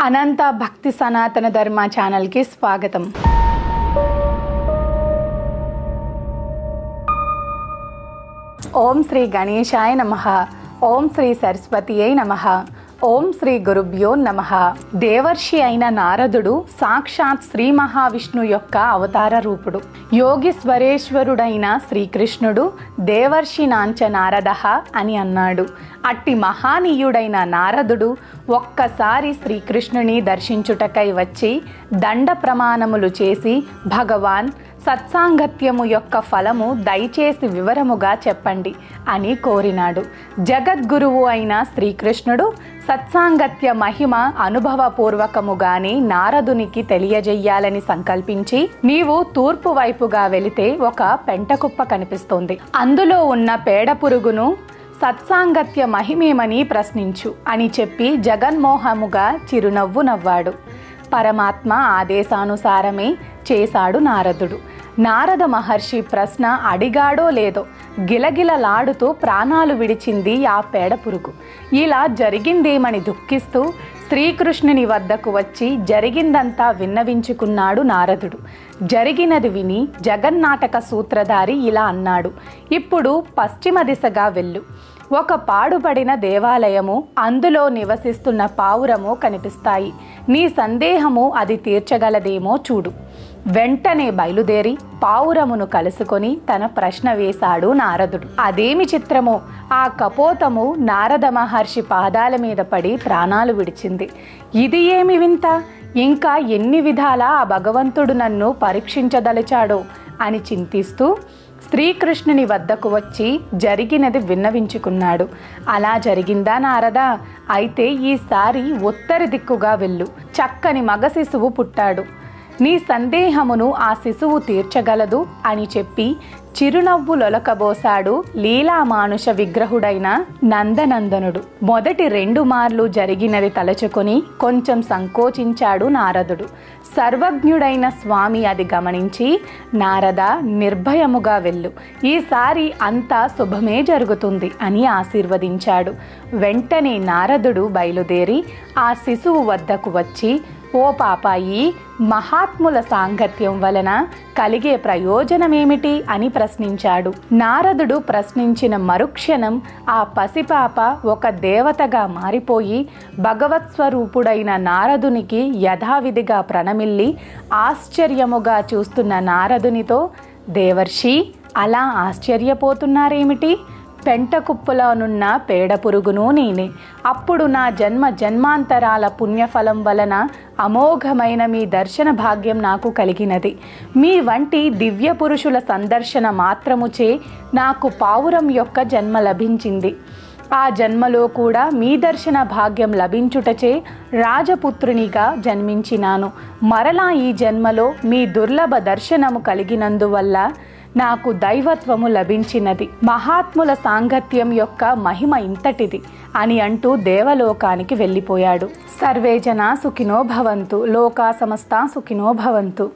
అనంత భక్తి సనాతన ధర్మ ఛానల్కి స్వాగతం. ఓం శ్రీ గణేశాయ నమః. ఓం శ్రీ సరస్వతీయై నమః. ఓం శ్రీ గురుభ్యో నమః. దేవర్షి అయిన నారదుడు సాక్షాత్ శ్రీ మహావిష్ణు యొక్క అవతార రూపుడు. యోగీశ్వరేశ్వరుడైన శ్రీకృష్ణుడు దేవర్షి నాంచ నారదః అని అన్నాడు. అట్టి మహానీయుడైన నారదుడు ఒక్కసారి శ్రీకృష్ణుని దర్శించుటకై వచ్చి దండ ప్రమాణములు చేసి, భగవాన్, సత్సాంగత్యము యొక్క ఫలము దయచేసి వివరముగా చెప్పండి అని కోరినాడు. జగద్గురువు అయిన శ్రీకృష్ణుడు సత్సాంగత్య మహిమ అనుభవపూర్వకముగానే నారదునికి తెలియజేయాలని సంకల్పించి, నీవు తూర్పు వైపుగా వెళితే ఒక పెంటకుప్ప కనిపిస్తోంది, అందులో ఉన్న పేడ పురుగును సత్సాంగత్య మహిమేమని ప్రశ్నించు అని చెప్పి జగన్మోహముగా చిరునవ్వు నవ్వాడు. పరమాత్మ ఆదేశానుసారమే చేశాడు నారదుడు. నారద మహర్షి ప్రశ్న అడిగాడో లేదో గిలగిలలాడుతూ ప్రాణాలు విడిచింది ఆ పేడ పురుగు. ఇలా జరిగిందేమని దుఃఖిస్తూ శ్రీకృష్ణుని వద్దకు వచ్చి జరిగిందంతా విన్నవించుకున్నాడు నారదుడు. జరిగినది విని జగన్నాటక సూత్రధారి ఇలా అన్నాడు: ఇప్పుడు పశ్చిమ దిశగా వెళ్ళు. ఒక పాడుపడిన దేవాలయము, అందులో నివసిస్తున్న పావురము కనిపిస్తాయి. నీ సందేహము అది తీర్చగలదేమో చూడు. వెంటనే బయలుదేరి పావురమును కలుసుకొని తన ప్రశ్న వేశాడు నారదుడు. అదేమి చిత్రమో, ఆ కపోతము నారద మహర్షి పాదాల మీద పడి ప్రాణాలు విడిచింది. ఇది ఏమి వింత! ఇంకా ఎన్ని విధాలా ఆ భగవంతుడు నన్ను పరీక్షించదలిచాడో అని చింతిస్తూ శ్రీకృష్ణుని వద్దకు వచ్చి జరిగినది విన్నవించుకున్నాడు. అలా జరిగిందా నారదా? అయితే ఈసారి ఉత్తర దిక్కుగా వెళ్ళు. చక్కని మగ శిశువు పుట్టాడు. నీ సందేహమును ఆ శిశువు తీర్చగలదు అని చెప్పి చిరునవ్వులొలకబోసాడు లీలామానుష విగ్రహుడైన నందనందనుడు. మొదటి 2 మార్లు జరిగినది తలచుకొని కొంచెం సంకోచించాడు నారదుడు. సర్వజ్ఞుడైన స్వామి అది గమనించి, నారద, నిర్భయముగా వెళ్ళు, ఈసారి అంతా శుభమే జరుగుతుంది అని ఆశీర్వదించాడు. వెంటనే నారదుడు బయలుదేరి ఆ శిశువు వద్దకు వచ్చి, ఓ పాపాయి, మహాత్ముల సాంగత్యం వలన కలిగే ప్రయోజనమేమిటి అని ప్రశ్నించాడు. నారదుడు ప్రశ్నించిన మరుక్షణం ఆ పసిపాప ఒక దేవతగా మారిపోయి భగవత్ స్వరూపుడైన నారదునికి యథావిధిగా ప్రణమిల్లి ఆశ్చర్యముగా చూస్తున్న నారదునితో, దేవర్షి, అలా ఆశ్చర్యపోతున్నారేమిటి? పెంటకుప్పలోనున్న పేడ పురుగును నేనే. అప్పుడు నా జన్మాంతరాల పుణ్యఫలం వలన అమోఘమైన మీ దర్శన భాగ్యం నాకు కలిగినది. మీ వంటి దివ్య పురుషుల సందర్శన మాత్రముచే నాకు పావురం యొక్క జన్మ లభించింది. ఆ జన్మలో కూడా మీ దర్శన భాగ్యం లభించుటచే రాజపుత్రునిగా జన్మించినాను. మరలా ఈ జన్మలో మీ దుర్లభ దర్శనము కలిగినందువల్ల నాకు దైవత్వము లభించినది. మహాత్ముల సాంగత్యం యొక్క మహిమ ఇంతటిది అని అంటూ దేవలోకానికి వెళ్ళిపోయాడు. సర్వే జనా సుఖినో భవంతు. లోకా సమస్తా సుఖినో భవంతు.